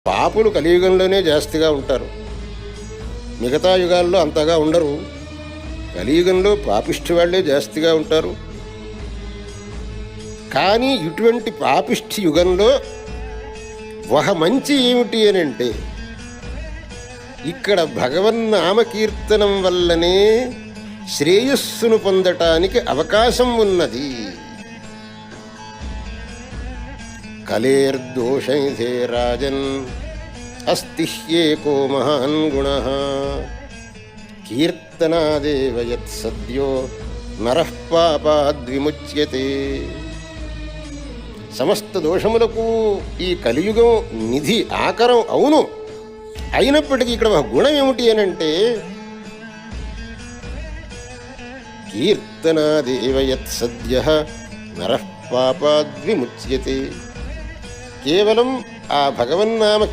పాపులు కలియుగంలోనే జాస్తిగా ఉంటారు. మిగతా యుగాల్లో అంతగా ఉండరు. కలియుగంలో పాపిష్టి వాళ్లే జాస్తిగా ఉంటారు. కానీ ఇటువంటి పాపిష్టి యుగంలో ఒక మంచి ఏమిటి అని అంటే, ఇక్కడ భగవన్నామకీర్తనం వల్లనే శ్రేయస్సును పొందటానికి అవకాశం ఉన్నది. కలేర్దోషైతే రాజన్ అస్తిహ్యేకో మహాన్ గుణః కీర్తనాదేవ యత్సద్యో నరః పాపాద్విముచ్యతే. సమస్త దోషములకు ఈ కలియుగం నిధి ఆకరం అవును. అయినప్పటికీ ఇక్కడ ఒక గుణం ఏమిటి అని అంటే, కీర్తనాదేవ యత్సద్యః నరః పాపాద్విముచ్యతే. కేవలం ఆ భగవన్నామ